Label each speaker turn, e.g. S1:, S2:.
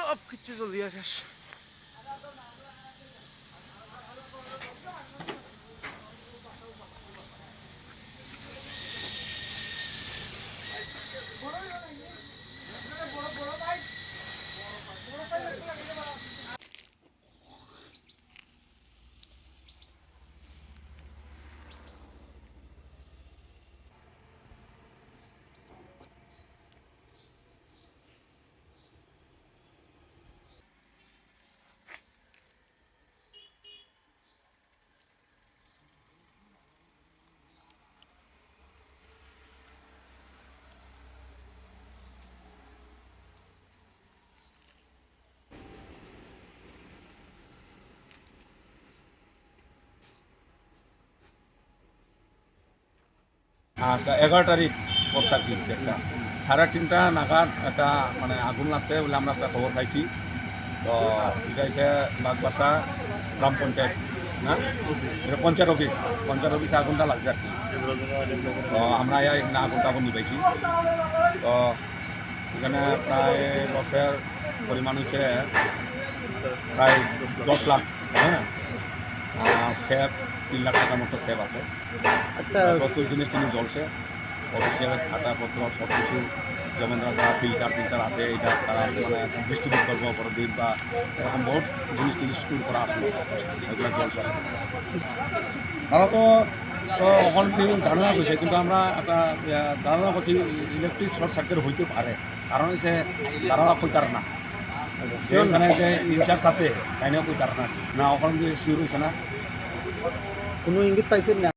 S1: সব কিছু জ্বলিয়া শেষ।
S2: আজকে 11 তারিখ বর্ষার দিন একটা 3:30 নাগাদ একটা মানে আগুন লাগছে বলে আমরা একটা খবর পাইছি। তো এটা হচ্ছে বাগবাসা গ্রাম পঞ্চায়েত না, এটা পঞ্চায়েত অফিসে আগুনটা লাগছে আর কি। তো আমরা এখানে আগুনটা নিবাইছি। তো এখানে প্রায় লসের পরিমাণ হচ্ছে প্রায় 10 লাখ। হ্যাঁ, সেব 3 লাখ টাকার মতো সেব আছে।
S3: আচ্ছা,
S2: প্রচুর জিনিস জ্বলছে। অফিসিয়াল খাতাপত্র সব কিছু, যেমন তারা ফিল্টার আছে, এটা তারা মানে ডিস্ট্রিবিউট করবো পরের দিন বা এরকম বহুত জিনিস ডিস্ট্রিবিউট করা আসলো, এগুলো চলছে। তারা তো ওখান থেকে ধারণা করছে, কিন্তু আমরা একটা ধারণা করছি ইলেকট্রিক শর্ট সার্কিট হইতে পারে, কারণ হচ্ছে তারা কইতার না, সেখানে যে ইনচার্জ আছে তাই নিয়েও কইতার না ওখান দিয়ে শিওর হয়েছে না।
S3: কোনো ইঙ্গিত পাইছেন না?